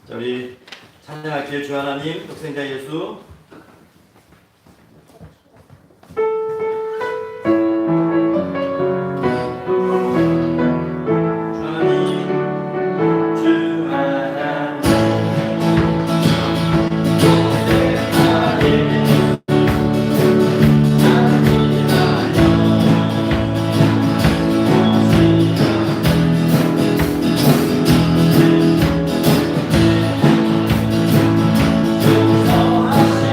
자, 우리 찬양할게요. 주 하나님, 독생자 예수. 용서하시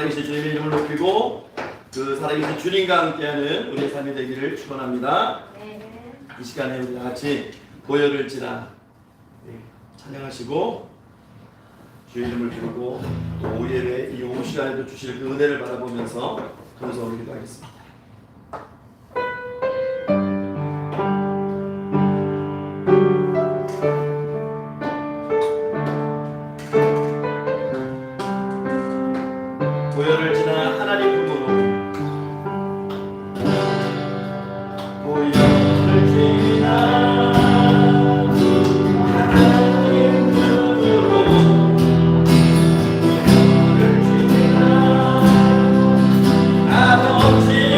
살아계신 주님의 이름을 높이고 그 살아계신 주님과 함께하는 우리의 삶이 되기를 축원합니다. 이 시간에 우리 같이 보혈을 지나 찬양하시고 주의 이름을 부르고 또 오후에 이 오후 시간에도 주실 그 은혜를 바라보면서 감사하기도 기도하겠습니다. 보혈을 지나 하나님 품으로 보혈을 지나 하나님 품으로 보혈을 지나 아버지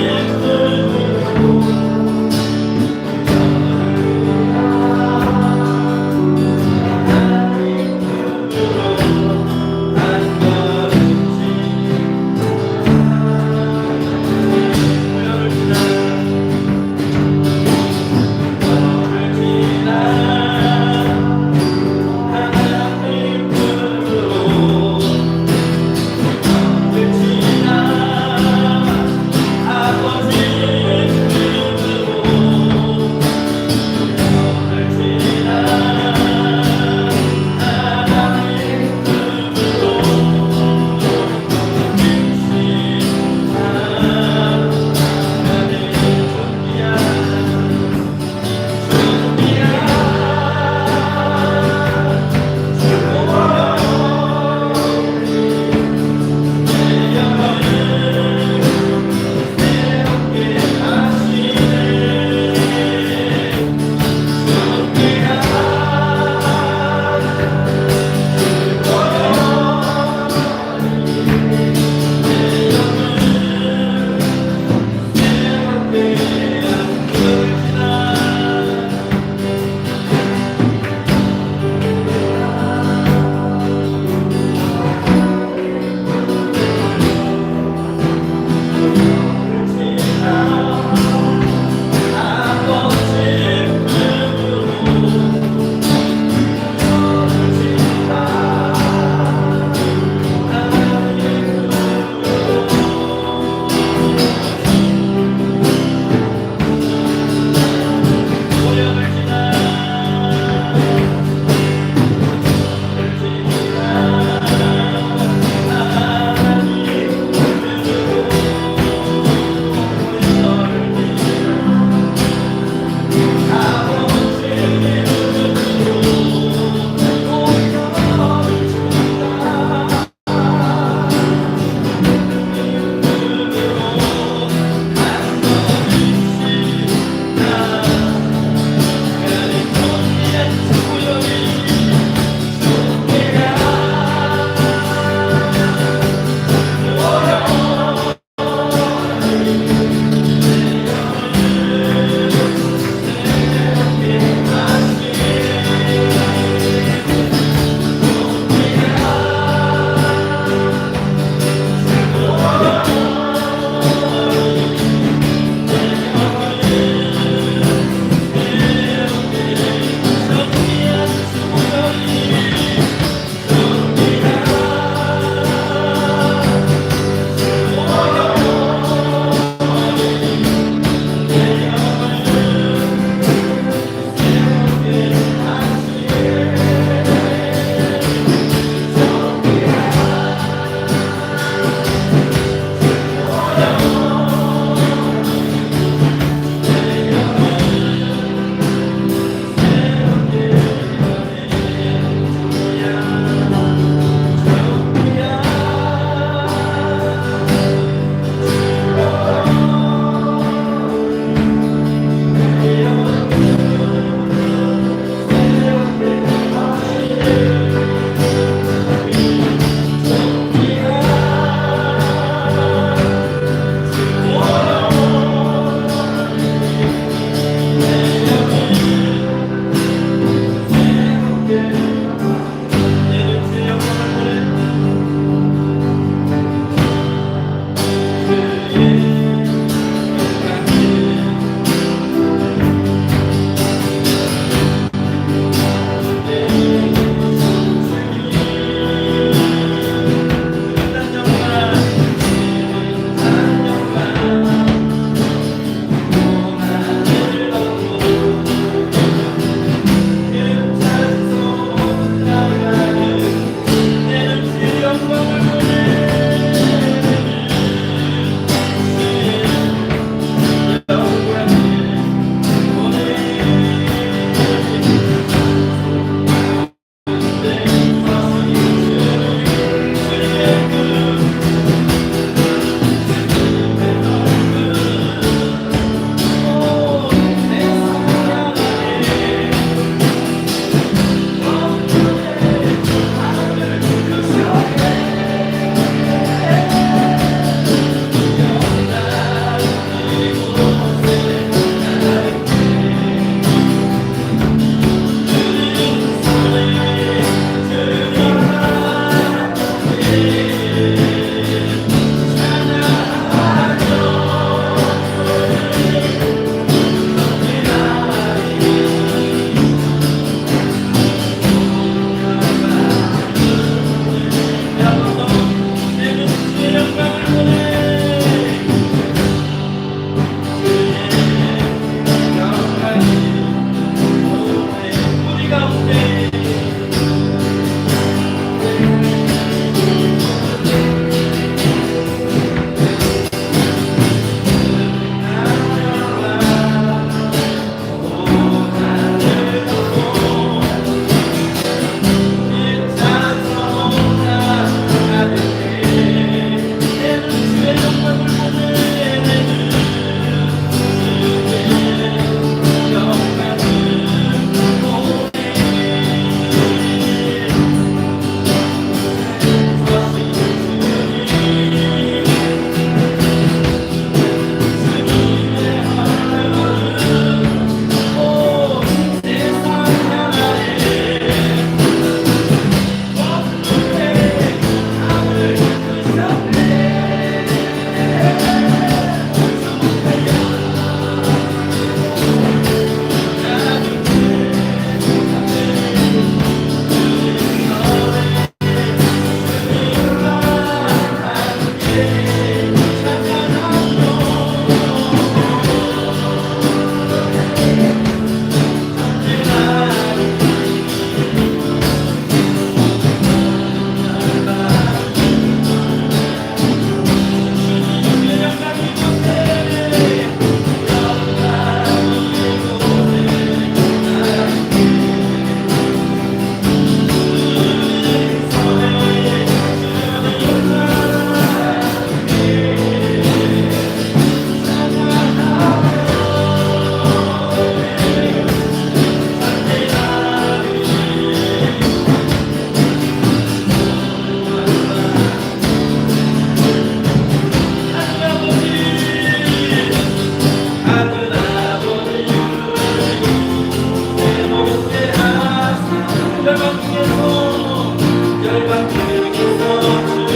열방 중에서 열방 중에서 주를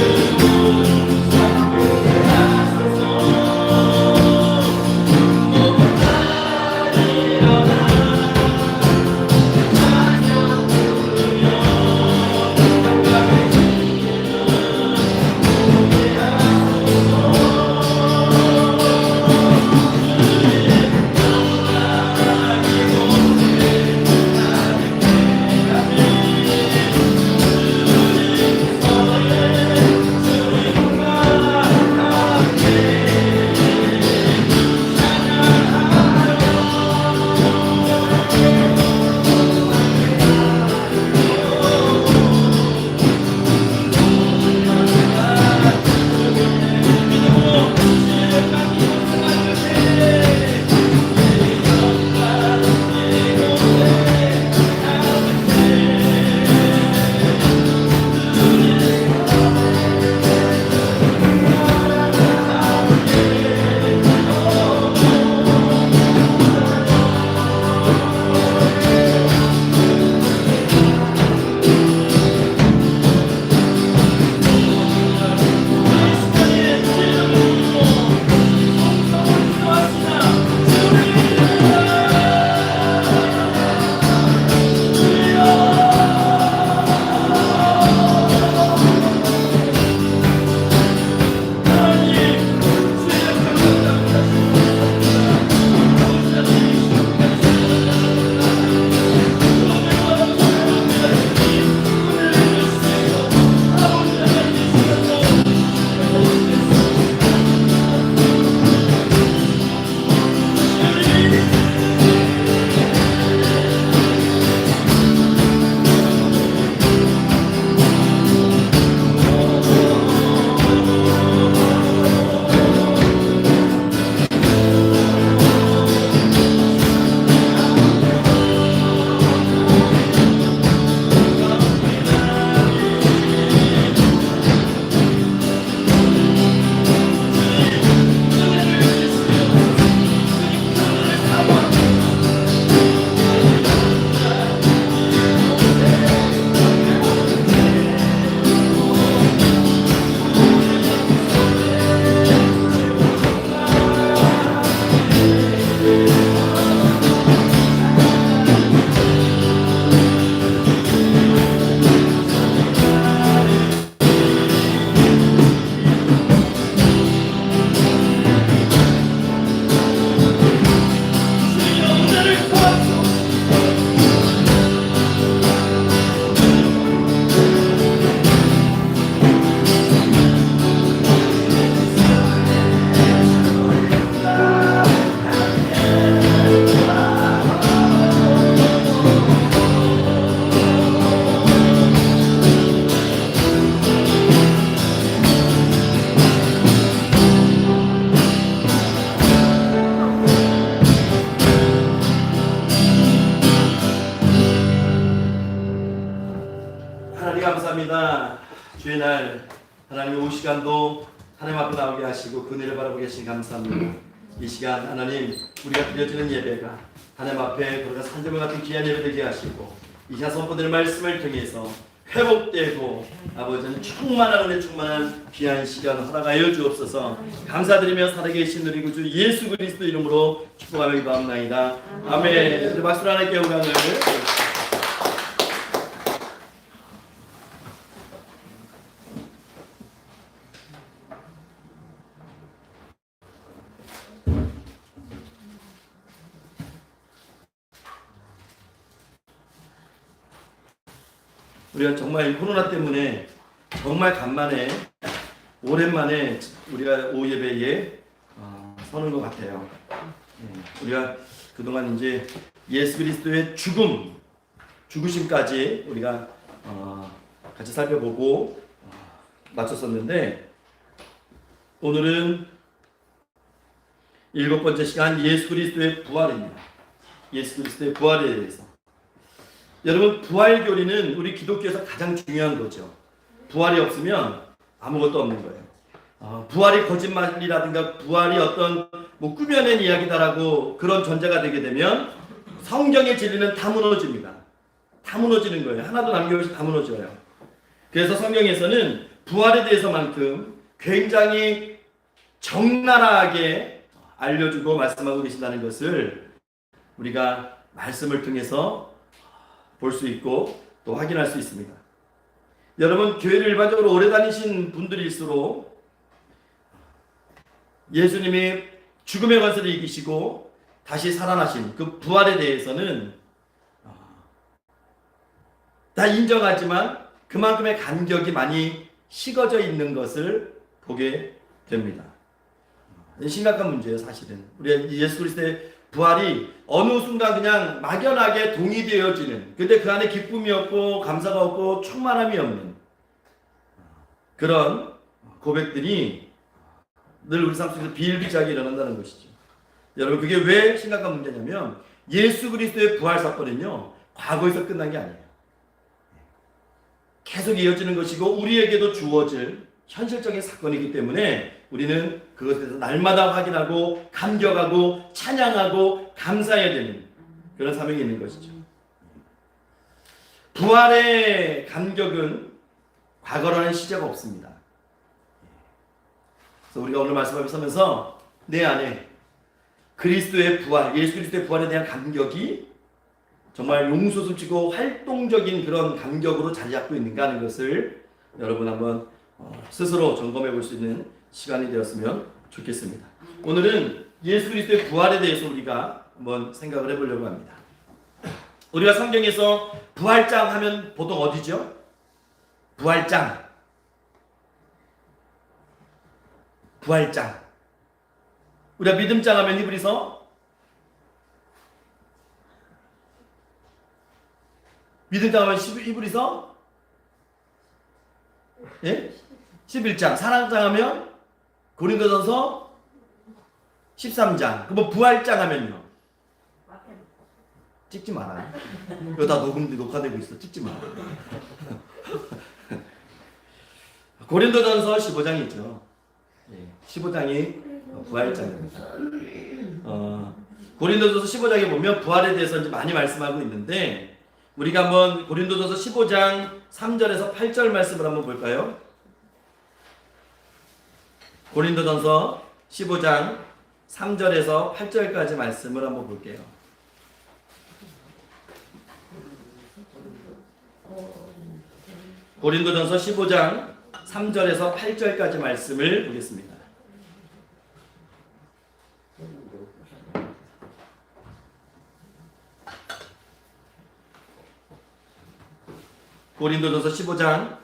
선포해 하소서. 모든 날 일어나 찬양 부르며 영광의 이름을 보게 하소서. 감사합니다. 주의 날 하나님의 이 시간도 하나님 앞에 나오게 하시고 그늘을 바라보고 계신 감사합니다. 이 시간 하나님 우리가 드려지는 예배가 하나님 앞에 그러나 산점을 같은 귀한 예배 되게 하시고 이 시간 선포되는 말씀을 통해서 회복되고 아버지는 충만한 은혜 충만한 귀한 시간 허락하여 주옵소서. 감사드리며 살아계신 우리 구주 예수 그리스도 이름으로 축복하며 기도합나이다. 아멘. 우리 박수로 하나님께 영광을. 우리가 정말 코로나 때문에 정말 간만에 오랜만에 우리가 오후 예배에 서는 것 같아요. 우리가 그동안 이제 예수 그리스도의 죽으심까지 우리가 같이 살펴보고 마쳤었는데 오늘은 7번째 시간 예수 그리스도의 부활입니다. 예수 그리스도의 부활에 대해서. 여러분 부활교리는 우리 기독교에서 가장 중요한 거죠. 부활이 없으면 아무것도 없는 거예요. 부활이 거짓말이라든가 부활이 어떤 꾸며낸 이야기다라고 그런 전제가 되게 되면 성경의 진리는 다 무너집니다. 다 무너지는 거예요. 하나도 남김없이 다 무너져요. 그래서 성경에서는 부활에 대해서만큼 굉장히 적나라하게 알려주고 말씀하고 계신다는 것을 우리가 말씀을 통해서 볼 수 있고 또 확인할 수 있습니다. 여러분, 교회를 일반적으로 오래 다니신 분들일수록 예수님이 죽음의 권세를 이기시고 다시 살아나신 그 부활에 대해서는 다 인정하지만 그만큼의 간격이 많이 식어져 있는 것을 보게 됩니다. 심각한 문제예요, 사실은. 우리 예수 그리스도의 부활이 어느 순간 그냥 막연하게 동의되어지는, 근데 그 안에 기쁨이 없고 감사가 없고 충만함이 없는 그런 고백들이 늘 우리 삶 속에서 비일비재하게 일어난다는 것이죠. 여러분, 그게 왜 심각한 문제냐면 예수 그리스도의 부활 사건은요, 과거에서 끝난 게 아니에요. 계속 이어지는 것이고 우리에게도 주어질 현실적인 사건이기 때문에 우리는 그것에 대해서 날마다 확인하고 감격하고 찬양하고 감사해야 되는 그런 사명이 있는 것이죠. 부활의 감격은 과거라는 시제가 없습니다. 그래서 우리가 오늘 말씀 앞에 서면서 내 안에 그리스도의 부활, 예수 그리스도의 부활에 대한 감격이 정말 용솟음치고 활동적인 그런 감격으로 자리 잡고 있는가 하는 것을 여러분 한번 스스로 점검해 볼 수 있는 시간이 되었으면 좋겠습니다. 오늘은 예수 그리스도의 부활에 대해서 우리가 한번 생각을 해보려고 합니다. 우리가 성경에서 부활장 하면 보통 어디죠? 부활장. 부활장. 우리가 믿음장 하면 히브리서 믿음장 하면 히브리서 11장. 사랑장 하면 고린도전서 13장. 그럼 부활장 하면요? 찍지 마라. 이거 다 녹화되고 있어. 찍지 마. 고린도전서 15장이 있죠. 15장이 부활장입니다. 고린도전서 15장에 보면 부활에 대해서 이제 많이 말씀하고 있는데 우리가 한번 고린도전서 15장 3절에서 8절 말씀을 한번 볼까요? 고린도전서 15장 3절에서 8절까지 말씀을 한번 볼게요. 고린도전서 15장 3절에서 8절까지 말씀을 보겠습니다. 고린도전서 15장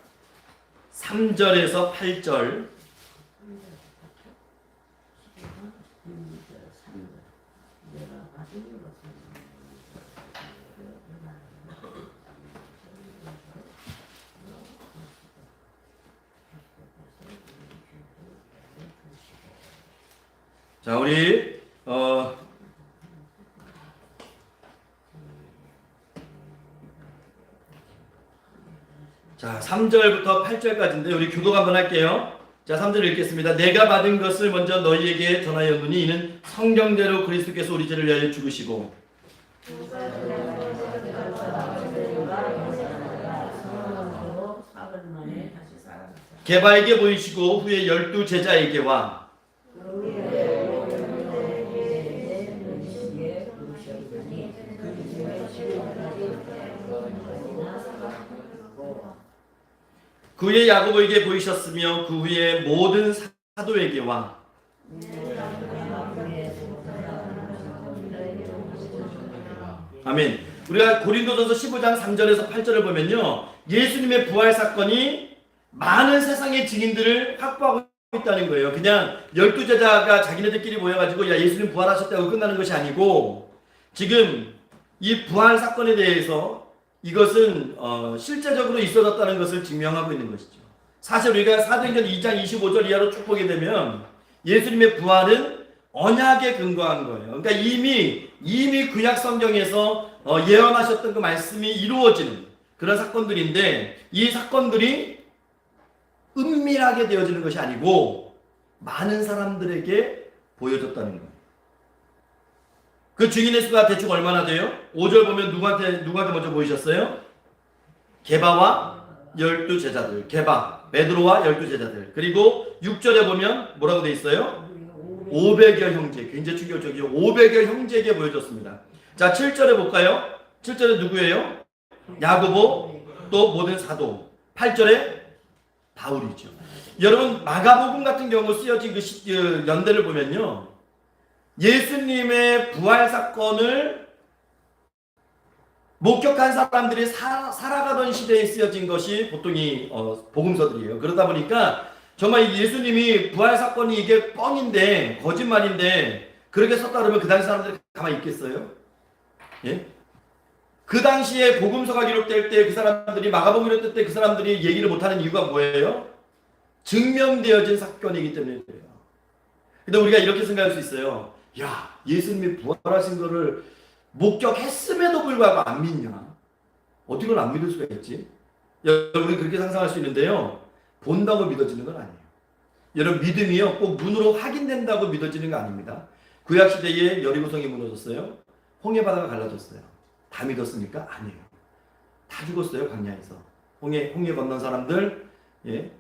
3절에서 8절. 자, 우리 자, 3절부터 8절까지인데 우리 교독 한번 할게요. 자, 3절 읽겠습니다. 내가 받은 것을 먼저 너희에게 전하였노니 이는 성경대로 그리스도께서 우리 죄를 위하여 죽으시고 게바에게 보이시고 후에 12 제자에게와 그 후에 야고보에게 보이셨으며 그 후에 모든 사도에게와 아멘. 우리가 고린도전서 15장 3절에서 8절을 보면요, 예수님의 부활 사건이 많은 세상의 증인들을 확보하고 있다는 거예요. 그냥 12제자가 자기네들끼리 모여가지고 야 예수님 부활하셨다고 끝나는 것이 아니고 지금 이 부활 사건에 대해서 이것은 실제적으로 있어졌다는 것을 증명하고 있는 것이죠. 사실 우리가 사도행전 2장 25절 이하로 쭉 보게 되면 예수님의 부활은 언약에 근거한 거예요. 그러니까 이미 구약 성경에서 예언하셨던 그 말씀이 이루어지는 그런 사건들인데 이 사건들이 은밀하게 되어지는 것이 아니고 많은 사람들에게 보여졌다는 거예요. 그 증인의 수가 대충 얼마나 돼요? 5절 보면 누구한테 먼저 보이셨어요? 게바와 12제자들. 게바, 베드로와 12제자들. 그리고 6절에 보면 뭐라고 돼 있어요? 500여 형제. 굉장히 충격적이죠. 500여 형제에게 보여줬습니다. 자, 7절에 볼까요? 7절에 누구예요? 야고보, 또 모든 사도. 8절에 바울이죠. 여러분, 마가복음 같은 경우 쓰여진 그 연대를 보면요, 예수님의 부활 사건을 목격한 사람들이 살아가던 시대에 쓰여진 것이 보통 이 복음서들이에요. 그러다 보니까 정말 예수님이 부활 사건이 이게 뻥인데, 거짓말인데 그렇게 썼다 그러면 그 당시 사람들이 가만히 있겠어요? 예? 그 당시에 복음서가 기록될 때 그 사람들이, 마가복음 기록될 때 그 사람들이 얘기를 못하는 이유가 뭐예요? 증명되어진 사건이기 때문에 그래요. 근데 우리가 이렇게 생각할 수 있어요. 야, 예수님이 부활하신 거를 목격했음에도 불구하고 안 믿냐? 어떻게 그걸 안 믿을 수가 있지? 여러분이 그렇게 상상할 수 있는데요, 본다고 믿어지는 건 아니에요. 여러분, 믿음이요, 꼭 눈으로 확인된다고 믿어지는 거 아닙니다. 구약시대에 여리고성이 무너졌어요. 홍해바다가 갈라졌어요. 다 믿었습니까? 아니에요. 다 죽었어요. 광야에서. 홍해 건넌 사람들, 예,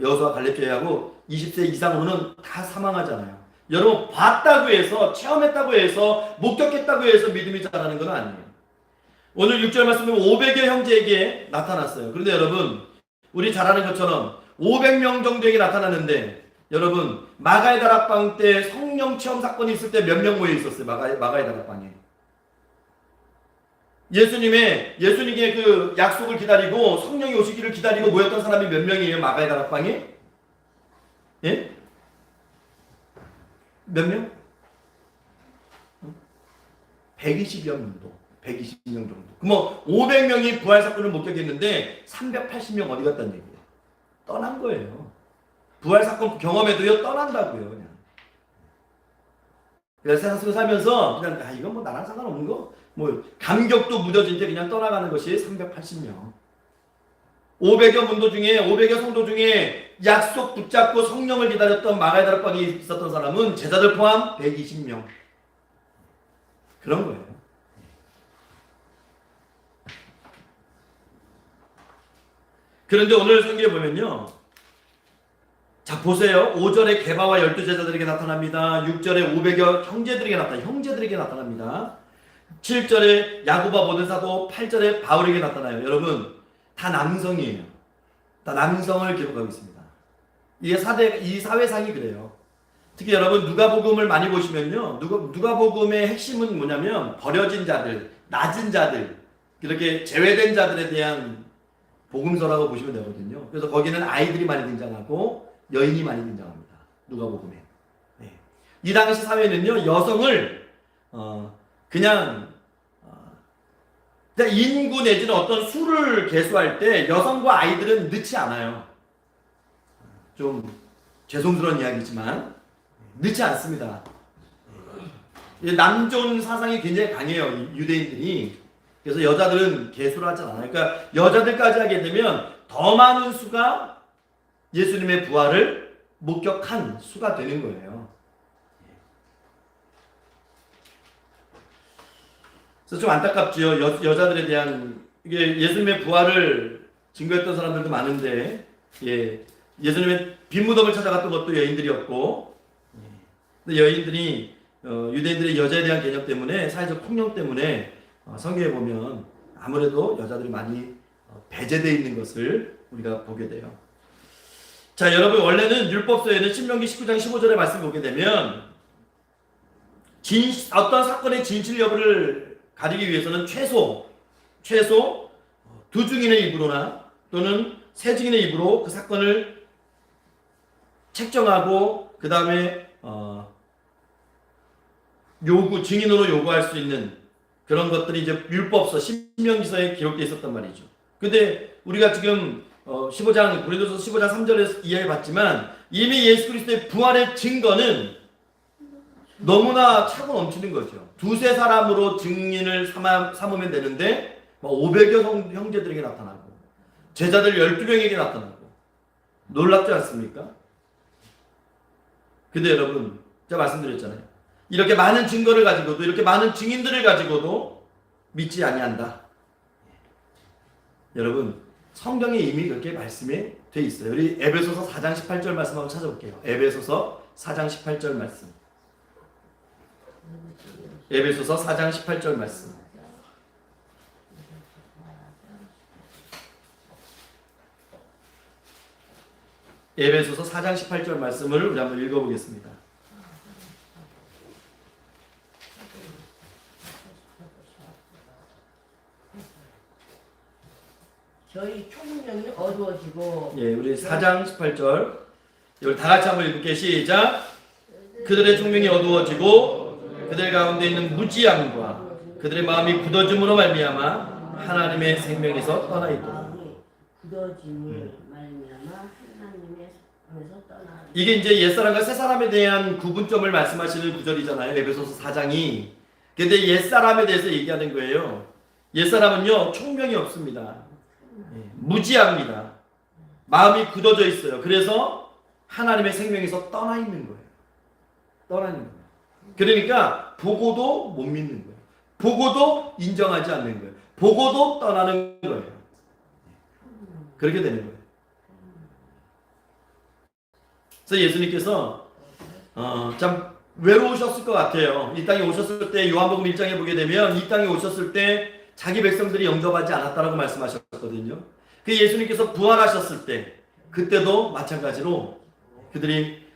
여호수아 갈렙 제외하고 20세 이상으로는 다 사망하잖아요. 여러분, 봤다고 해서, 체험했다고 해서, 목격했다고 해서 믿음이 자라는 건 아니에요. 오늘 6절 말씀은 500여 형제에게 나타났어요. 그런데 여러분, 우리 잘 아는 것처럼 500명 정도에게 나타났는데, 여러분, 마가의 다락방 때 성령 체험 사건이 있을 때 몇 명 모여 있었어요? 마가의 다락방에. 예수님의 그 약속을 기다리고 성령이 오시기를 기다리고 모였던 사람이 몇 명이에요? 마가의 다락방에? 예? 몇 명? 120여 정도. 120명 정도. 그럼 500명이 부활 사건을 목격했는데 380명 어디 갔다는 얘기예요? 떠난 거예요. 부활 사건 경험에도요, 떠난다고요, 그냥. 그래서 세상 살면서 그냥 이건 뭐 나랑 상관없는 거, 뭐 감격도 무뎌진 채 그냥 떠나가는 것이 380명. 500여 문도 중에, 500여 성도 중에 약속 붙잡고 성령을 기다렸던 마가의 다락방에 있었던 사람은 제자들 포함 120명. 그런 거예요. 그런데 오늘 성경에 보면요, 자, 보세요. 5절에 게바와 12제자들에게 나타납니다. 6절에 500여 형제들에게 나타납니다. 7절에 야고보와 모든 사도, 8절에 바울에게 나타나요. 여러분, 다 남성이에요. 다 남성을 기록하고 있습니다. 이 사회상이 그래요. 특히 여러분, 누가복음을 많이 보시면요, 누가복음의 핵심은 뭐냐면 버려진 자들, 낮은 자들, 이렇게 제외된 자들에 대한 복음서라고 보시면 되거든요. 그래서 거기는 아이들이 많이 등장하고 여인이 많이 등장합니다. 누가복음에. 네. 이 당시 사회는요, 여성을 그냥 인구 내지는 어떤 수를 계수할 때 여성과 아이들은 넣지 않아요. 좀 죄송스러운 이야기지만 넣지 않습니다. 남존 사상이 굉장히 강해요, 유대인들이. 그래서 여자들은 계수를 하지 않아요. 그러니까 여자들까지 하게 되면 더 많은 수가 예수님의 부활을 목격한 수가 되는 거예요. 그래서 좀 안타깝죠. 여자들에 대한, 이게 예수님의 부활을 증거했던 사람들도 많은데, 예, 예수님의 빈 무덤을 찾아갔던 것도 여인들이었고, 근데 여인들이 유대인들의 여자에 대한 개념 때문에, 사회적 폭력 때문에 성경에 보면 아무래도 여자들이 많이 배제되어 있는 것을 우리가 보게 돼요. 자, 여러분, 원래는 율법서에는 신명기 19장 15절의 말씀 보게 되면 어떤 사건의 진실 여부를 가리기 위해서는 최소 두 증인의 입으로나 또는 세 증인의 입으로 그 사건을 책정하고 그 다음에 증인으로 요구할 수 있는 그런 것들이 이제 율법서 신명기서에 기록되어 있었단 말이죠. 근데 우리가 지금 15장 고린도서 15장 3절에서 이야기 봤지만 이미 예수 그리스도의 부활의 증거는 너무나 차고 넘치는 거죠. 두세 사람으로 증인을 삼으면 되는데 500여 형제들에게 나타나고 제자들 12명에게 나타나고 놀랍지 않습니까? 근데 여러분, 제가 말씀드렸잖아요. 이렇게 많은 증거를 가지고도, 이렇게 많은 증인들을 가지고도 믿지 아니한다. 여러분 성경에 이미 그렇게 말씀이 돼 있어요. 우리 에베소서 4장 18절 말씀 한번 찾아볼게요. 에베소서 4장 18절 말씀. 에베소서 4장 18절 말씀. 에베소서 4장 18절 말씀을 우리 한번 읽어보겠습니다. 저희 총명이 어두워지고 예, 우리 4장 18절 이걸 다 같이 한번 읽을게요. 시작. 그들의 총명이 어두워지고 그들 가운데 있는 무지함과 그들의 마음이 굳어짐으로 말미암아 하나님의 생명에서 떠나 있도록. 마음이 굳어짐을 말미암아 하나님의 생명에서 떠나. 이게 이제 옛사람과 새사람에 대한 구분점을 말씀하시는 구절이잖아요. 에베소서 4장이. 근데 옛사람에 대해서 얘기하는 거예요. 옛사람은요 총명이 없습니다. 무지합니다. 마음이 굳어져 있어요. 그래서 하나님의 생명에서 떠나 있는 거예요. 떠나 있는 거예요. 그러니까 보고도 못 믿는 거예요. 보고도 인정하지 않는 거예요. 보고도 떠나는 거예요. 그렇게 되는 거예요. 그래서 예수님께서 참 외로우셨을 것 같아요. 이 땅에 오셨을 때 요한복음 1장에 보게 되면 이 땅에 오셨을 때 자기 백성들이 영접하지 않았다라고 말씀하셨거든요. 그 예수님께서 부활하셨을 때 그때도 마찬가지로 그들이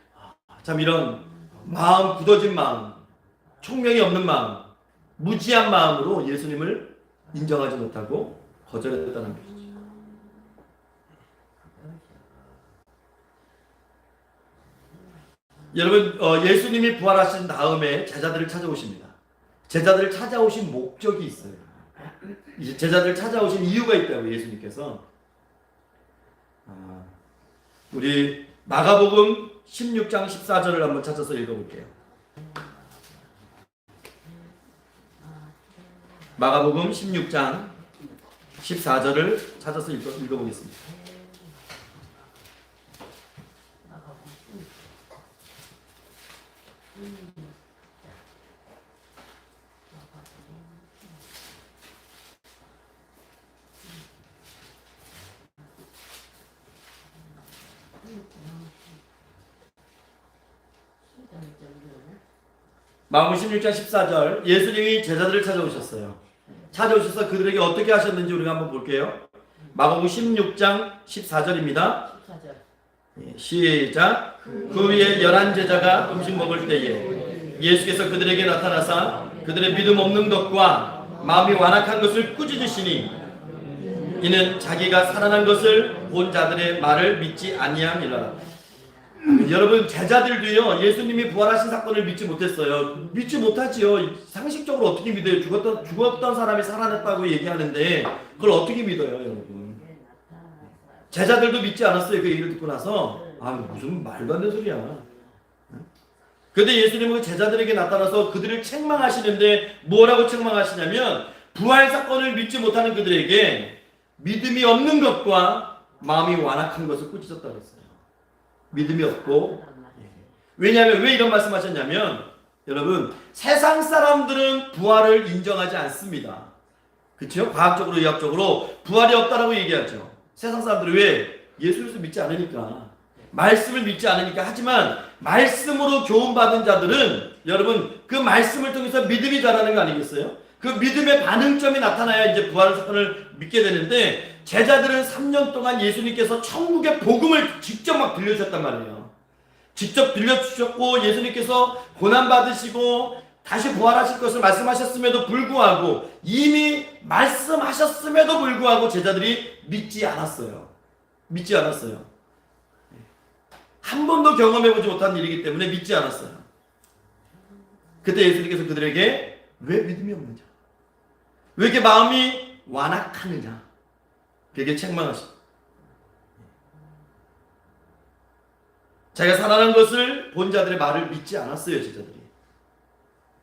참 이런 마음 굳어진 마음, 총명이 없는 마음, 무지한 마음으로 예수님을 인정하지 못하고 거절했다는 것이죠. 여러분 예수님이 부활하신 다음에 제자들을 찾아오십니다. 제자들을 찾아오신 목적이 있어요. 이제 제자들을 찾아오신 이유가 있다고 예수님께서. 우리 마가복음 16장 14절을 한번 찾아서 읽어볼게요. 마가복음 16장 14절을 찾아서 읽어보겠습니다. 마가복음 16장 14절 예수님이 제자들을 찾아오셨어요. 찾아오셔서 그들에게 어떻게 하셨는지 우리가 한번 볼게요. 마가복음 16장 14절입니다. 시작. 그 위에 11제자가 음식 먹을 때에 예수께서 그들에게 나타나사 그들의 믿음 없는 것과 마음이 완악한 것을 꾸짖으시니 이는 자기가 살아난 것을 본 자들의 말을 믿지 아니함이라. 여러분 제자들도요 예수님이 부활하신 사건을 믿지 못했어요. 믿지 못하지요. 상식적으로 어떻게 믿어요? 죽었던 사람이 살아났다고 얘기하는데 그걸 어떻게 믿어요, 여러분? 제자들도 믿지 않았어요. 그 얘기를 듣고 나서 무슨 말도 안 되는 소리야. 그런데 예수님은 제자들에게 나타나서 그들을 책망하시는데 뭐라고 책망하시냐면 부활 사건을 믿지 못하는 그들에게 믿음이 없는 것과 마음이 완악한 것을 꾸짖었다고 했어요. 믿음이 없고. 왜냐하면 왜 이런 말씀하셨냐면 여러분 세상 사람들은 부활을 인정하지 않습니다. 그렇죠? 과학적으로 의학적으로 부활이 없다라고 얘기하죠. 세상 사람들은 왜? 예수를 믿지 않으니까, 말씀을 믿지 않으니까. 하지만 말씀으로 교훈받은 자들은 여러분 그 말씀을 통해서 믿음이 자라는 거 아니겠어요? 그 믿음의 반응점이 나타나야 이제 부활 사건을 믿게 되는데 제자들은 3년 동안 예수님께서 천국의 복음을 직접 막 들려주셨단 말이에요. 직접 들려주셨고 예수님께서 고난받으시고 다시 부활하실 것을 말씀하셨음에도 불구하고 이미 말씀하셨음에도 불구하고 제자들이 믿지 않았어요. 믿지 않았어요. 한 번도 경험해보지 못한 일이기 때문에 믿지 않았어요. 그때 예수님께서 그들에게 왜 믿음이 없느냐, 왜 이렇게 마음이 완악하느냐 그게 책망하시죠. 자기가 살아난 것을 본 자들의 말을 믿지 않았어요. 제자들이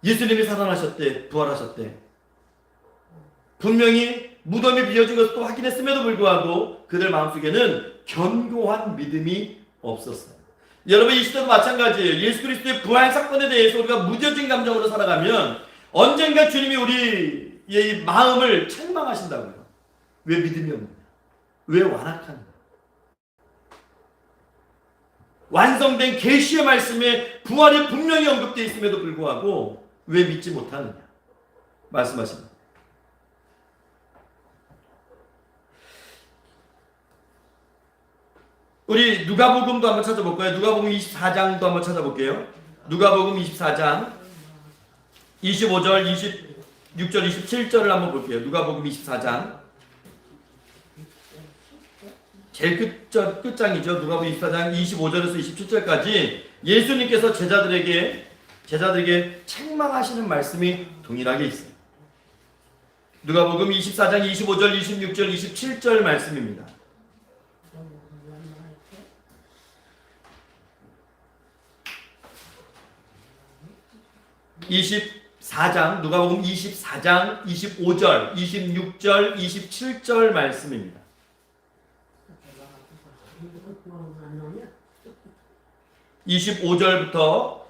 예수님이 살아나셨대, 부활하셨대, 분명히 무덤이 비어진 것도 확인했음에도 불구하고 그들 마음속에는 견고한 믿음이 없었어요. 여러분 이 시대도 마찬가지예요. 예수 그리스도의 부활 사건에 대해서 우리가 무뎌진 감정으로 살아가면 언젠가 주님이 우리의 마음을 책망하신다고요. 왜 믿음이 없느냐, 왜 완악하는가? 완성된 계시의 말씀에 부활이 분명히 언급되어 있음에도 불구하고 왜 믿지 못하느냐 말씀하십니다. 우리 누가복음도 한번 찾아볼까요? 누가복음 24장도 한번 찾아볼게요. 누가복음 24장 25절, 26절, 27절을 한번 볼게요. 누가복음 24장 제일 끝장이죠. 누가복음 24장 25절에서 27절까지 예수님께서 제자들에게 책망하시는 말씀이 동일하게 있어요. 누가복음 24장 25절, 26절, 27절 말씀입니다. 24장, 누가복음 24장 25절, 26절, 27절 말씀입니다. 25절부터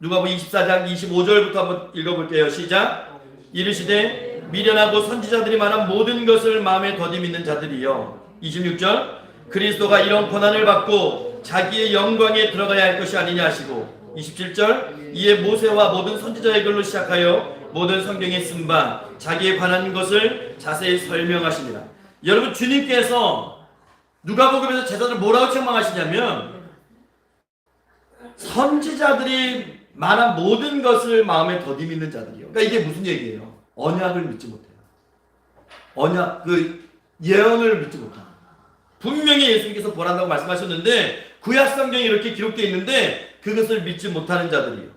누가복음 24장 25절부터 한번 읽어볼게요. 시작. 이르시되 미련하고 선지자들이 말한 모든 것을 마음에 더디 믿는 자들이여. 26절. 그리스도가 이런 고난을 받고 자기의 영광에 들어가야 할 것이 아니냐 하시고. 27절. 이에 모세와 모든 선지자의 글로 시작하여 모든 성경에 쓴 바 자기에 관한 것을 자세히 설명하십니다. 여러분, 주님께서 누가복음에서 제자들 뭐라고 책망하시냐면 선지자들이 말한 모든 것을 마음에 더디 믿는 자들이요. 그러니까 이게 무슨 얘기예요? 언약을 믿지 못해요. 언약, 예언을 믿지 못해요. 분명히 예수님께서 보란다고 말씀하셨는데 구약 성경에 이렇게 기록되어 있는데 그것을 믿지 못하는 자들이요.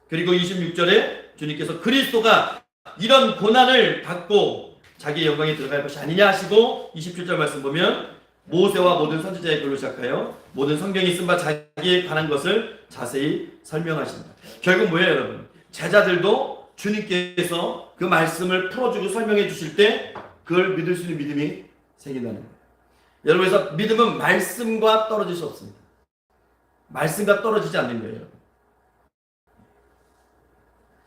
그리고 26절에 주님께서 그리스도가 이런 고난을 받고 자기의 영광에 들어갈 것이 아니냐 하시고 27절 말씀 보면 모세와 모든 선지자의 글로 시작하여 모든 성경에 쓴 바 자기에 관한 것을 자세히 설명하십니다. 결국 뭐예요, 여러분? 제자들도 주님께서 그 말씀을 풀어주고 설명해 주실 때 그걸 믿을 수 있는 믿음이 생긴다는 거예요. 여러분, 그래서 믿음은 말씀과 떨어질 수 없습니다. 말씀과 떨어지지 않는 거예요, 여러분.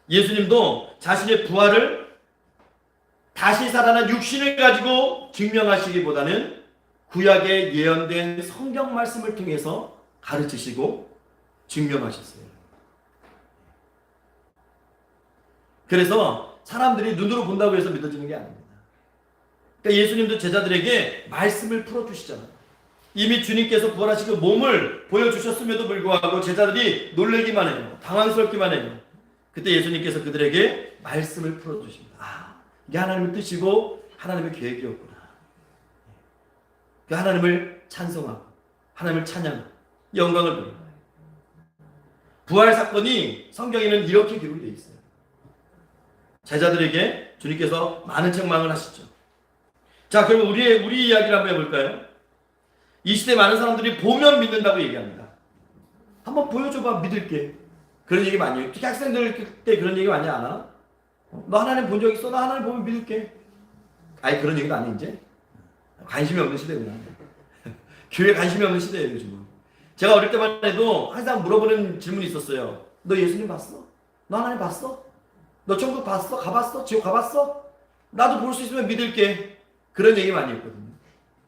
예수님도 자신의 부활을 다시 살아난 육신을 가지고 증명하시기보다는 구약에 예언된 성경 말씀을 통해서 가르치시고 증명하셨어요. 그래서 사람들이 눈으로 본다고 해서 믿어지는 게 아닙니다. 그러니까 예수님도 제자들에게 말씀을 풀어주시잖아요. 이미 주님께서 부활하시고 몸을 보여주셨음에도 불구하고 제자들이 놀라기만 해요. 당황스럽기만 해요. 그때 예수님께서 그들에게 말씀을 풀어주십니다. 아, 이게 하나님의 뜻이고 하나님의 계획이었구나. 그 하나님을 찬송하고 하나님을 찬양하고 영광을 돌리고. 부활 사건이 성경에는 이렇게 기록이 되어 있어요. 제자들에게 주님께서 많은 책망을 하시죠. 자, 그럼 우리 이야기를 한번 해볼까요? 이 시대 많은 사람들이 보면 믿는다고 얘기합니다. 한번 보여줘봐, 믿을게. 그런 얘기 많이 해요. 특히 학생들 때 그런 얘기 많이 안 하나? 너 하나님 본 적 있어? 나 하나님 보면 믿을게. 아니, 그런 얘기도 아니, 이제. 관심이 없는 시대구나. 교회에 관심이 없는 시대예요, 요즘은. 제가 어릴 때만 해도 항상 물어보는 질문이 있었어요. 너 예수님 봤어? 너 하나님 봤어? 너 천국 봤어? 가봤어? 지옥 가봤어? 나도 볼 수 있으면 믿을게. 그런 얘기 많이 했거든요.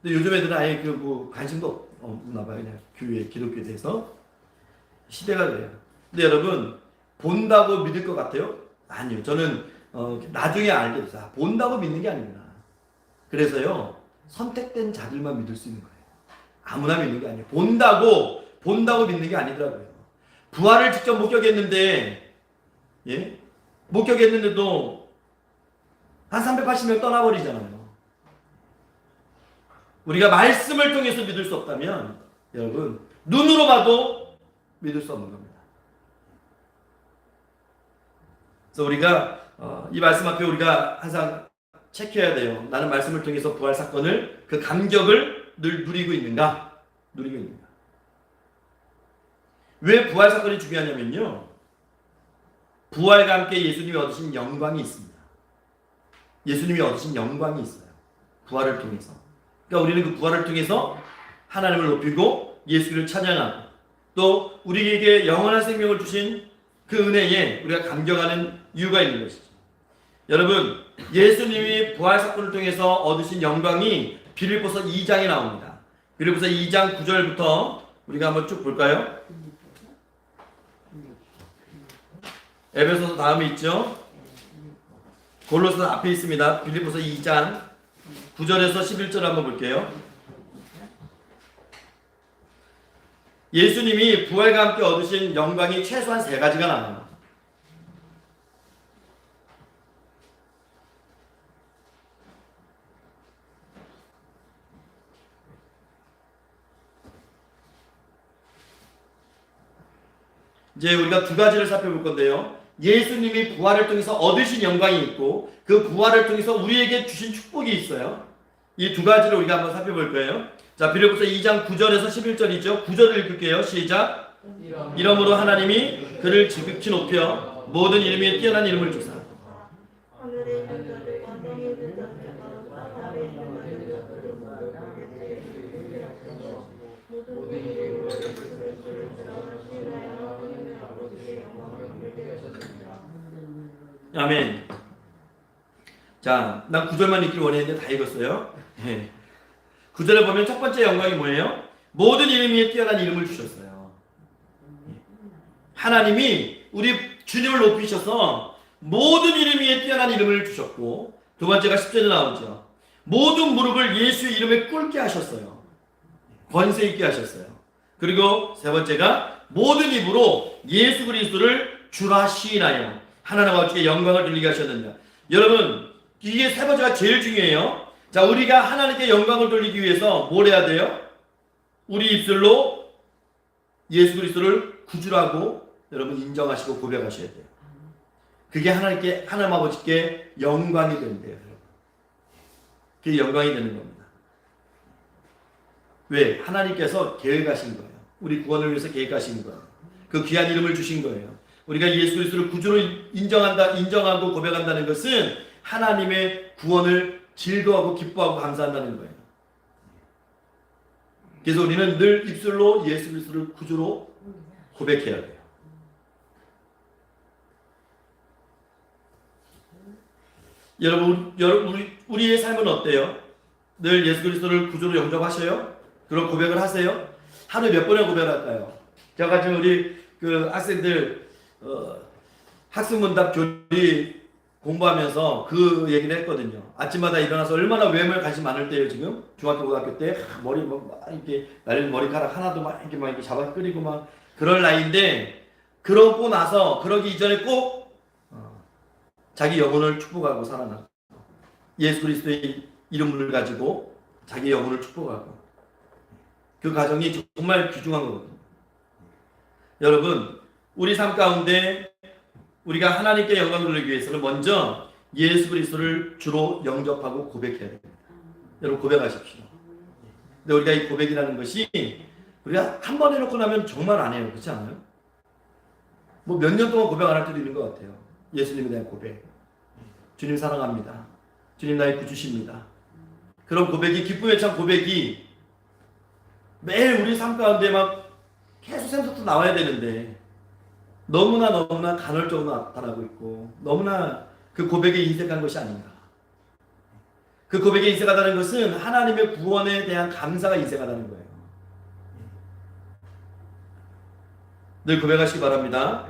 근데 요즘 애들은 아예 관심도 없나 봐요. 그냥 교회, 기독교에 대해서. 시대가 그래요. 근데 여러분, 본다고 믿을 것 같아요? 아니요. 저는 나중에 알게 됐어요. 본다고 믿는 게 아니구나. 그래서요, 선택된 자들만 믿을 수 있는 거예요. 아무나 믿는 게 아니에요. 본다고 믿는 게 아니더라고요. 부활을 직접 목격했는데, 예? 목격했는데도 한 380명 떠나버리잖아요. 우리가 말씀을 통해서 믿을 수 없다면, 여러분, 눈으로 봐도 믿을 수 없는 겁니다. 그래서 우리가 이 말씀 앞에 우리가 항상 체크해야 돼요. 나는 말씀을 통해서 부활 사건을, 그 감격을 늘 누리고 있는가? 왜 부활 사건이 중요하냐면요, 부활과 함께 예수님이 얻으신 영광이 있습니다. 예수님이 얻으신 영광이 있어요. 부활을 통해서. 그러니까 우리는 그 부활을 통해서 하나님을 높이고 예수를 찬양하고 또 우리에게 영원한 생명을 주신 그 은혜에 우리가 감격하는 이유가 있는 것이죠. 여러분, 예수님이 부활 사건을 통해서 얻으신 영광이 빌립보서 2장이 나옵니다. 빌립보서 2장 9절부터 우리가 한번 쭉 볼까요? 에베소서 다음에 있죠. 골로새 앞에 있습니다. 빌립보서 2장 9절에서 11절 한번 볼게요. 예수님이 부활과 함께 얻으신 영광이 최소한 세 가지가 나와요. 이제 우리가 두 가지를 살펴볼 건데요. 예수님이 부활을 통해서 얻으신 영광이 있고 그 부활을 통해서 우리에게 주신 축복이 있어요. 이 두 가지를 우리가 한번 살펴볼 거예요. 자, 빌립보서 2장 9절에서 11절이죠. 9절을 읽을게요. 시작. 이러므로 하나님이 그를 지극히 높여 모든 이름 위에 뛰어난 이름을 주사 아멘. 자, 난 9절만 읽기를 원했는데 다 읽었어요. 9절에 보면 첫 번째 영광이 뭐예요? 모든 이름 위에 뛰어난 이름을 주셨어요. 하나님이 우리 주님을 높이셔서 모든 이름 위에 뛰어난 이름을 주셨고, 두 번째가 10절에 나오죠. 모든 무릎을 예수의 이름에 꿇게 하셨어요. 권세 있게 하셨어요. 그리고 세 번째가 모든 입으로 예수 그리스도를 주라 시인하여 하나님과 아버지께 영광을 돌리게 하셨느니라. 여러분, 이게 세 번째가 제일 중요해요. 자, 우리가 하나님께 영광을 돌리기 위해서 뭘 해야 돼요? 우리 입술로 예수 그리스도를 구주라고 여러분 인정하시고 고백하셔야 돼요. 그게 하나님께, 하나님 아버지께 영광이 된대요. 그게 영광이 되는 겁니다. 왜? 하나님께서 계획하신 거예요. 우리 구원을 위해서 계획하신 거예요. 그 귀한 이름을 주신 거예요. 우리가 예수 그리스도를 구주로 인정하고 고백한다는 것은 하나님의 구원을 즐거워하고 기뻐하고 감사한다는 거예요. 그래서 우리는 늘 입술로 예수 그리스도를 구주로 고백해야 돼요. 여러분, 우리의 삶은 어때요? 늘 예수 그리스도를 구주로 영접하셔요? 그런 고백을 하세요? 하루에 몇 번이나 고백할까요? 제가 지금 우리 그 학생들 학습문답 교리 공부하면서 그 얘기를 했거든요. 아침마다 일어나서 얼마나 외모에 관심 많을 때예요, 지금? 중학교, 고등학교 때 머리 막 이렇게 날린 머리카락 하나도 막 이렇게 잡아 끄리고 막 그럴 나이인데, 그러고 나서 그러기 이전에 꼭 자기 영혼을 축복하고 살아나고 예수 그리스도의 이름을 가지고 자기 영혼을 축복하고, 그 과정이 정말 귀중한 거거든요. 여러분, 우리 삶 가운데 우리가 하나님께 영광을 돌리기 위해서는 먼저 예수 그리스도를 주로 영접하고 고백해야 됩니다. 여러분, 고백하십시오. 근데 우리가 이 고백이라는 것이 우리가 한 번 해놓고 나면 정말 안 해요. 그렇지 않아요? 뭐 몇 년 동안 고백 안 할 때도 있는 것 같아요. 예수님에 대한 고백. 주님 사랑합니다. 주님 나의 구주십니다. 그런 고백이, 기쁨에 찬 고백이 매일 우리 삶 가운데 막 계속 생각도 나와야 되는데 너무나 간헐적으로 나타나고 있고, 너무나 그 고백에 인색한 것이 아닌가. 그 고백에 인색하다는 것은 하나님의 구원에 대한 감사가 인색하다는 거예요. 늘 고백하시기 바랍니다.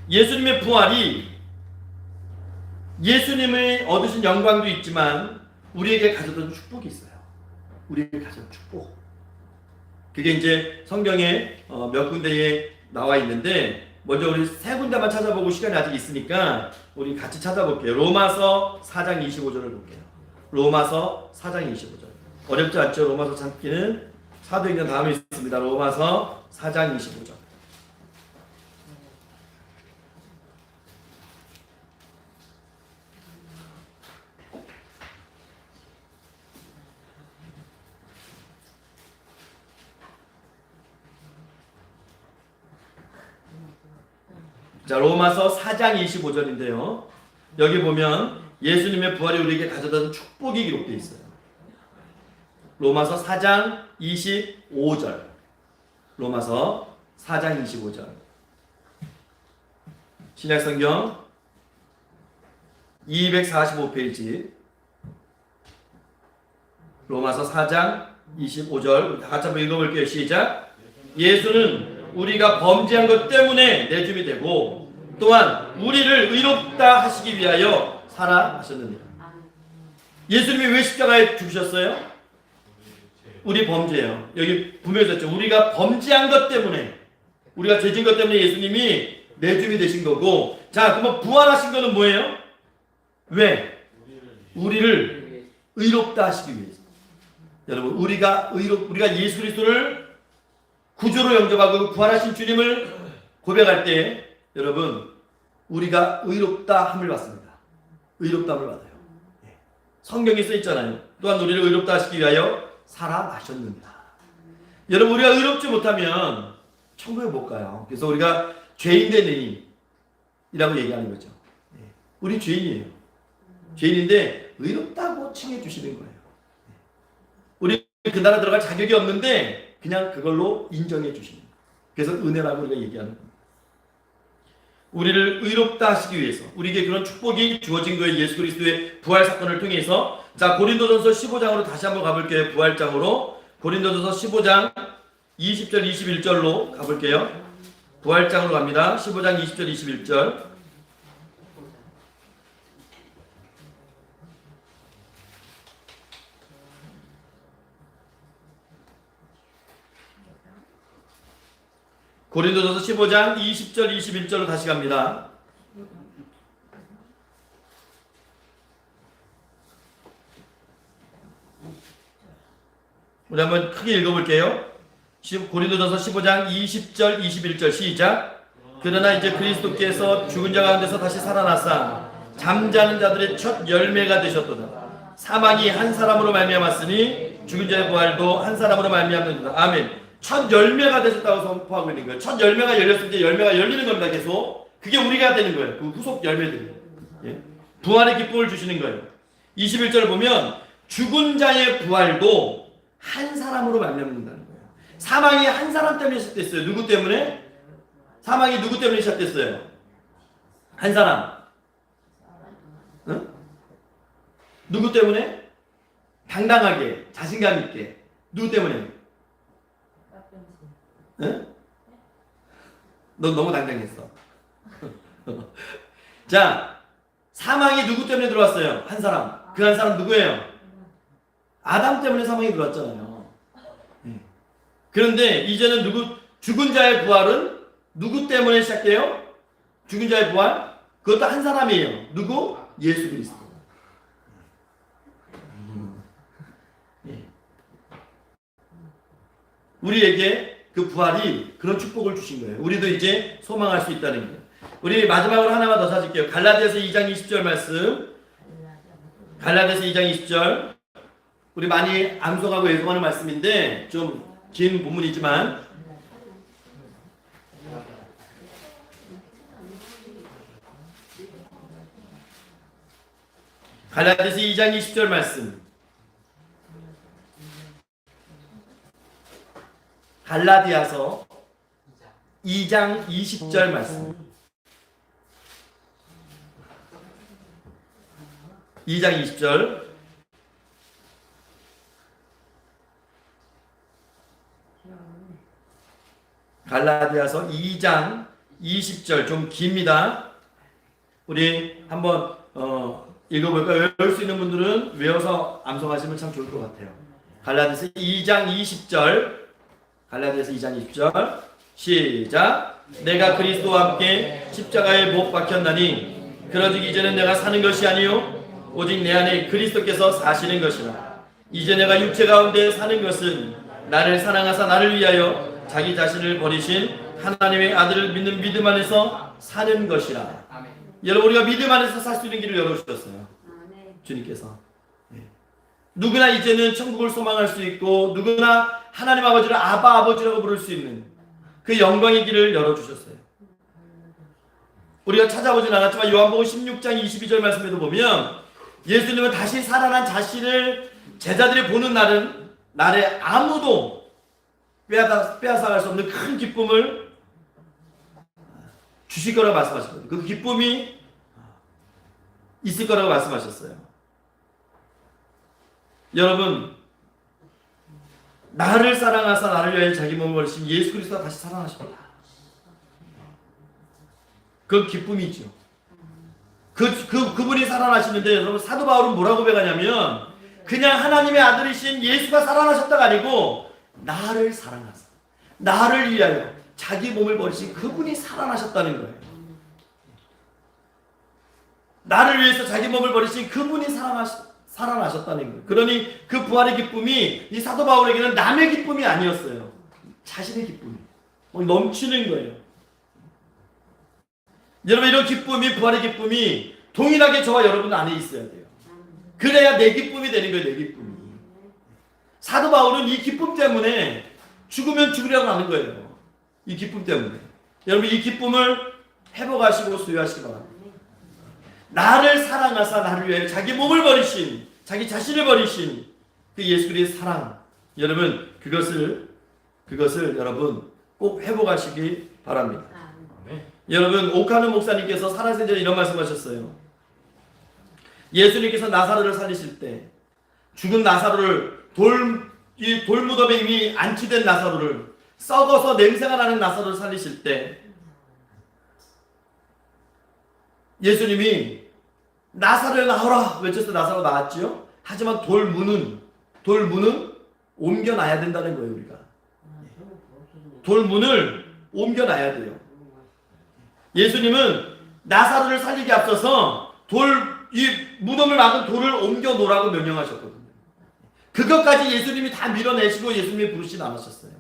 예수님의 부활이 예수님의 얻으신 영광도 있지만 우리에게 가져다 축복이 있어요. 우리에게 가져다 축복. 그게 이제 성경에 몇 군데에 나와 있는데, 먼저 우리 세 군데만 찾아보고 시간이 아직 있으니까 우리 같이 찾아볼게요. 로마서 4장 25절을 볼게요. 로마서 4장 25절. 어렵지 않죠? 로마서 찾기는 사도행전 다음에 있습니다. 로마서 4장 25절. 자, 로마서 4장 25절인데요. 여기 보면 예수님의 부활이 우리에게 가져다 축복이 기록되어 있어요. 로마서 4장 25절. 로마서 4장 25절. 신약성경 245페이지. 로마서 4장 25절 다 같이 한번 읽어볼게요. 시작. 예수는 우리가 범죄한 것 때문에 내줌이 되고 또한 우리를 의롭다 하시기 위하여 살아나셨느니라. 예수님이 왜 십자가에 죽으셨어요? 우리 범죄예요. 여기 분명히 썼죠. 우리가 범죄한 것 때문에, 우리가 죄진 것 때문에 예수님이 내줌이 되신 거고, 자, 그러면 부활하신 거는 뭐예요? 왜? 우리를 의롭다 하시기 위해서. 여러분, 우리가 예수 그리스도를 구주로 영접하고 부활하신 주님을 고백할 때, 여러분, 우리가 의롭다 함을 받습니다. 의롭다 함을 받아요. 성경에 써 있잖아요. 또한 우리를 의롭다 하시기 위하여 살아나셨느니라. 여러분, 우리가 의롭지 못하면 천국에 못 가요. 그래서 우리가 죄인 되느니라고 얘기하는 거죠. 우리 죄인이에요. 죄인인데 의롭다고 칭해 주시는 거예요. 우리 그 나라 들어갈 자격이 없는데 그냥 그걸로 인정해 주시는 거예요. 그래서 은혜라고 우리가 얘기하는 거예요. 우리를 의롭다 하시기 위해서 우리에게 그런 축복이 주어진 거예요. 예수 그리스도의 부활 사건을 통해서. 자, 고린도전서 15장으로 다시 한번 가볼게요. 부활장으로. 고린도전서 15장 20절 21절로 가볼게요. 부활장으로 갑니다. 15장 20절 21절. 고린도전서 15장 20절 21절로 다시 갑니다. 우리 한번 크게 읽어볼게요. 고린도전서 15장 20절 21절 시작. 그러나 이제 그리스도께서 죽은 자 가운데서 다시 살아나사 잠자는 자들의 첫 열매가 되셨도다. 사망이 한 사람으로 말미암았으니 죽은 자의 부활도 한 사람으로 말미암는다. 아멘. 첫 열매가 되셨다고 선포하고 있는 거예요. 첫 열매가 열렸을 때 열매가 열리는 겁니다. 계속. 그게 우리가 되는 거예요. 그 후속 열매들이. 예? 부활의 기쁨을 주시는 거예요. 21절을 보면 죽은 자의 부활도 한 사람으로 말미암는다는 거예요. 사망이 한 사람 때문에 시작됐어요. 누구 때문에? 사망이 누구 때문에 시작됐어요? 한 사람. 응? 누구 때문에? 당당하게, 자신감 있게. 누구 때문에? 응? 너 너무 당당했어. 자, 사망이 누구 때문에 들어왔어요? 한 사람. 그 한 사람 누구예요? 아담 때문에 사망이 들어왔잖아요. 그런데 이제는 죽은 자의 부활은 누구 때문에 시작돼요? 죽은 자의 부활? 그것도 한 사람이에요. 누구? 예수 그리스도. 우리에게 그 부활이 그런 축복을 주신 거예요. 우리도 이제 소망할 수 있다는 거예요. 우리 마지막으로 하나만 더 찾을게요. 갈라디아서 2장 20절 말씀. 갈라디아서 2장 20절. 우리 많이 암송하고 애송하는 말씀인데 좀 긴 본문이지만 갈라디아서 2장 20절 말씀. 갈라디아서 2장 20절 말씀. 2장 20절. 갈라디아서 2장 20절 좀 깁니다. 우리 한번 읽어볼까요? 외울 수 있는 분들은 외워서 암송하시면 참 좋을 것 같아요. 갈라디아서 2장 20절. 갈라디아서 2장 20절 시작. 내가 그리스도와 함께 십자가에 못 박혔나니 그러즉 이제는 내가 사는 것이 아니요 오직 내 안에 그리스도께서 사시는 것이라. 이제 내가 육체 가운데 사는 것은 나를 사랑하사 나를 위하여 자기 자신을 버리신 하나님의 아들을 믿는 믿음 안에서 사는 것이라. 아멘. 여러분, 우리가 믿음 안에서 살 수 있는 길을 열어주셨어요. 주님께서. 누구나 이제는 천국을 소망할 수 있고 누구나 하나님 아버지를 아바 아버지라고 부를 수 있는 그 영광의 길을 열어주셨어요. 우리가 찾아보진 않았지만 요한복음 16장 22절 말씀에도 보면 예수님은 다시 살아난 자신을 제자들이 보는 날에 아무도 빼앗아갈 수 없는 큰 기쁨을 주실 거라고 말씀하셨거든요. 그 기쁨이 있을 거라고 말씀하셨어요. 여러분, 나를 사랑하사 나를 위하여 자기 몸을 버리신 예수 그리스도가 다시 살아나셨다. 그 기쁨이죠. 그분이 살아나시는데 여러분 사도 바울은 뭐라고 고백하냐면 그냥 하나님의 아들이신 예수가 살아나셨다가 아니고 나를 사랑하사 나를 위하여 자기 몸을 버리신 그분이 살아나셨다는 거예요. 나를 위해서 자기 몸을 버리신 그분이 살아나셨다는 거예요. 그러니 그 부활의 기쁨이 이 사도 바울에게는 남의 기쁨이 아니었어요. 자신의 기쁨이 넘치는 거예요. 여러분 이런 기쁨이 부활의 기쁨이 동일하게 저와 여러분 안에 있어야 돼요. 그래야 내 기쁨이 되는 거예요. 내 기쁨이. 사도 바울은 이 기쁨 때문에 죽으면 죽으려고 하는 거예요. 이 기쁨 때문에. 여러분 이 기쁨을 회복하시고 소유하시기 바랍니다. 나를 사랑하사 나를 위해 자기 몸을 버리신 자기 자신을 버리신 그 예수 그리스도의 사랑 여러분 그것을 여러분 꼭 회복하시기 바랍니다. 여러분 오카노 목사님께서 살아생전 이런 말씀하셨어요. 예수님께서 나사로를 살리실 때 죽은 나사로를 돌무덤에 이미 안치된 나사로를 썩어서 냄새가 나는 나사로를 살리실 때 예수님이 나사로야 나오라 외쳤을 때 나사로 나왔지요. 하지만 돌문은 옮겨놔야 된다는 거예요. 우리가 돌문을 옮겨놔야 돼요. 예수님은 나사로를 살리기 앞서서 이 무덤을 막은 돌을 옮겨 놓으라고 명령하셨거든요. 그것까지 예수님이 다 밀어내시고 예수님이 부르시진 않으셨어요.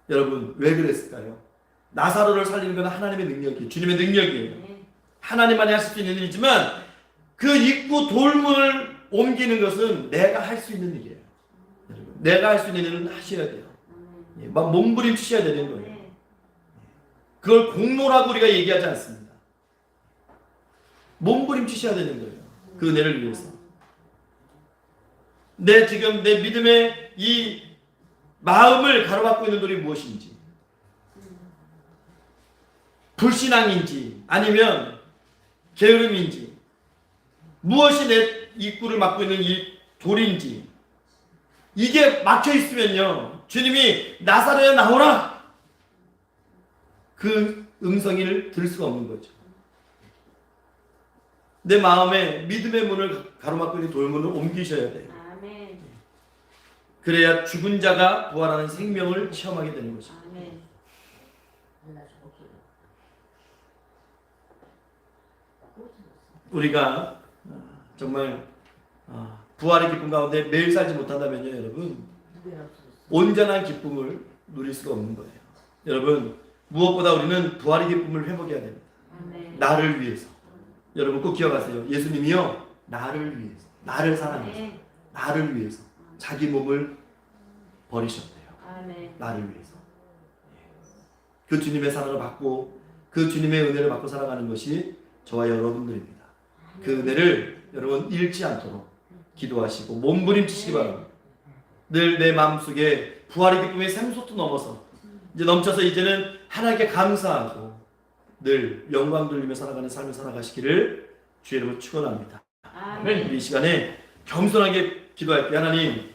여러분 왜 그랬을까요? 나사로를 살리는 건 하나님의 능력이에요. 주님의 능력이에요. 하나님만이 하실 수 있는 일이지만 그 입구 돌문을 옮기는 것은 내가 할 수 있는 일이에요. 여러분, 내가 할 수 있는 일은 하셔야 돼요. 막 몸부림치셔야 되는 거예요. 그걸 공로라고 우리가 얘기하지 않습니다. 몸부림치셔야 되는 거예요. 그 은혜를 위해서. 지금 내 믿음의 이 마음을 가로막고 있는 돌이 무엇인지, 불신앙인지 아니면 게으름인지, 무엇이 내 입구를 막고 있는 이 돌인지, 이게 막혀 있으면요 주님이 나사로야 나오라 그 음성을 들을 수가 없는 거죠. 내 마음에 믿음의 문을 가로막고 있는 돌문을 옮기셔야 돼요. 아멘. 그래야 죽은 자가 부활하는 생명을 체험하게 되는 거죠. 아멘. 우리가 정말 부활의 기쁨 가운데 매일 살지 못한다면요 여러분 온전한 기쁨을 누릴 수가 없는 거예요. 여러분 무엇보다 우리는 부활의 기쁨을 회복해야 됩니다. 아멘. 나를 위해서. 여러분 꼭 기억하세요. 예수님이요 나를 위해서 나를 사랑해서 나를 위해서 자기 몸을 버리셨대요. 아멘. 나를 위해서. 그 주님의 사랑을 받고 그 주님의 은혜를 받고 살아가는 것이 저와 여러분들입니다. 그 은혜를 여러분 잃지 않도록 기도하시고 몸부림치시기 바랍니다. 늘 내 마음속에 부활의 기쁨의 샘솟도 넘어서 이제 넘쳐서 이제는 하나님께 감사하고 늘 영광 돌리며 살아가는 삶을 살아가시기를 주의 이름으로 축원합니다. 아멘. 우리 이 시간에 겸손하게 기도할게요. 하나님,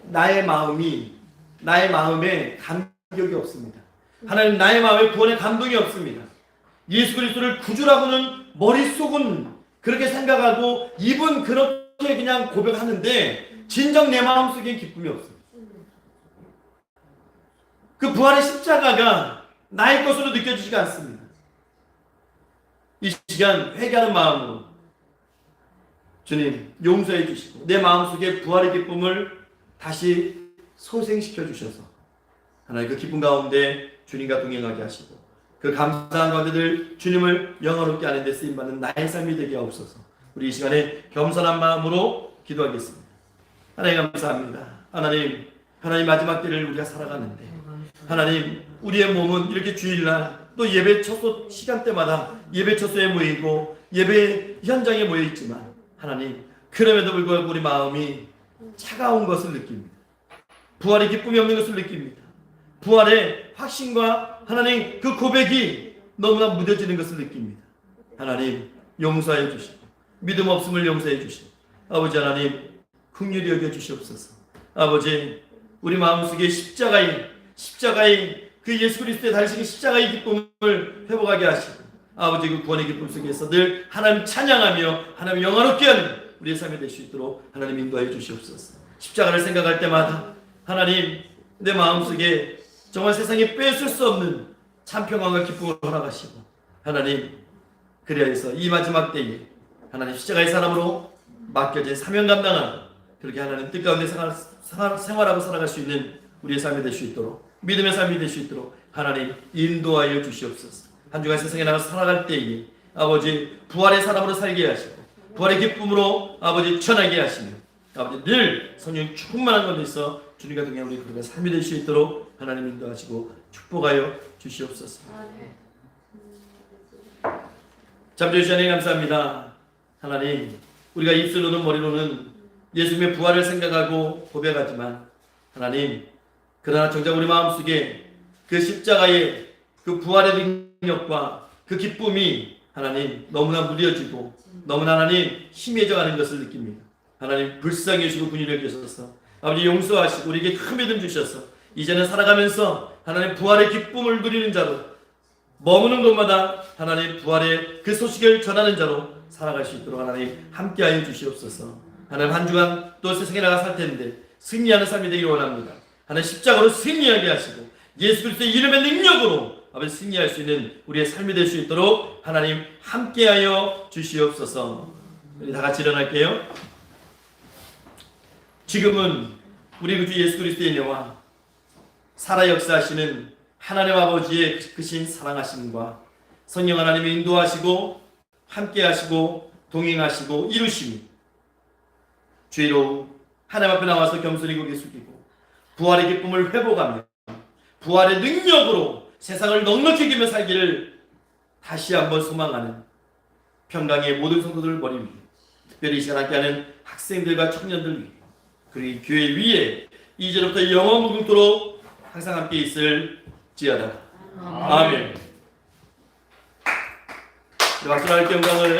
나의 마음에 감격이 없습니다. 하나님, 나의 마음에 구원의 감동이 없습니다. 예수 그리스도를 구주라고는 머릿속은 그렇게 생각하고 입은 그렇게 그냥 고백하는데 진정 내 마음속엔 기쁨이 없습니다. 그 부활의 십자가가 나의 것으로 느껴지지가 않습니다. 이 시간 회개하는 마음으로 주님 용서해 주시고 내 마음속에 부활의 기쁨을 다시 소생시켜 주셔서 하나님 그 기쁨 가운데 주님과 동행하게 하시고 그 감사한 가운데들 주님을 영화롭게 하는 데 쓰임받는 나의 삶이 되게 하옵소서. 우리 이 시간에 겸손한 마음으로 기도하겠습니다. 하나님 감사합니다. 하나님 마지막 때를 우리가 살아가는데 하나님 우리의 몸은 이렇게 주일날 또 예배 첫소 시간대마다 예배 첫소에 모이고 예배 현장에 모여 있지만 하나님 그럼에도 불구하고 우리 마음이 차가운 것을 느낍니다. 부활의 기쁨이 없는 것을 느낍니다. 부활의 확신과 하나님 그 고백이 너무나 무뎌지는 것을 느낍니다. 하나님 용서해 주시고 믿음 없음을 용서해 주시고 아버지 하나님 긍휼히 여겨 주시옵소서. 아버지 우리 마음속에 십자가의 그 예수 그리스도의 달리신 십자가의 기쁨을 회복하게 하시고 아버지 그 구원의 기쁨 속에서 늘 하나님 찬양하며 하나님 영화롭게 하는 우리의 삶이 될 수 있도록 하나님 인도하여 주시옵소서. 십자가를 생각할 때마다 하나님 내 마음속에 정말 세상에 뺏을 수 없는 참 평안과 기쁨을 허락하시고 하나님 그리하여서 이 마지막 때에 하나님 십자가의 사람으로 맡겨진 사명 감당하는 그렇게 하나님 뜻 가운데 생활하고 살아갈 수 있는 우리의 삶이 될 수 있도록 믿음의 삶이 될 수 있도록 하나님 인도하여 주시옵소서. 한 주간 세상에 나가서 살아갈 때에 아버지 부활의 사람으로 살게 하시고 부활의 기쁨으로 아버지 전하게 하시며 아버지 늘 성령 충만한 것에서 주님과 동행 우리 그들의 삶이 될 수 있도록 하나님 인도하시고 축복하여 주시옵소서. 잠시 시간에 감사합니다. 하나님 우리가 입술로는 머리로는 예수님의 부활을 생각하고 고백하지만 하나님 그러나 정작 우리 마음속에 그 십자가의 그 부활의 능력과 그 기쁨이 하나님 너무나 무뎌지고 너무나 하나님 희미해져가는 것을 느낍니다. 하나님 불쌍히 여기시고 긍휼히 여기셔서 아버지 용서하시고 우리에게 큰 믿음 주셔서 이제는 살아가면서 하나님 부활의 기쁨을 누리는 자로 머무는 곳마다 하나님 부활의 그 소식을 전하는 자로 살아갈 수 있도록 하나님 함께하여 주시옵소서. 하나님 한 주간 또 세상에 나가 살 텐데 승리하는 삶이 되기를 원합니다. 하나님 십자가로 승리하게 하시고 예수 그리스도의 이름의 능력으로 아버지 승리할 수 있는 우리의 삶이 될 수 있도록 하나님 함께하여 주시옵소서. 우리 다 같이 일어날게요. 지금은 우리 구주 예수 그리스도의 은혜와 살아 역사하시는 하나님 아버지의 크신 사랑하심과 성령 하나님의 인도하시고 함께하시고 동행하시고 이루심이 죄로 하나님 앞에 나와서 겸손히 고개 숙이고 부활의 기쁨을 회복하며 부활의 능력으로 세상을 넉넉히 이기며 살기를 다시 한번 소망하는 평강의 모든 성도들 머리 위에 특별히 이 시간 함께하는 학생들과 청년들 위에 그리고 교회 위에 이제부터 영원 무궁토록 항상 함께 있을지어다. 아멘. 박수로 할게 영광을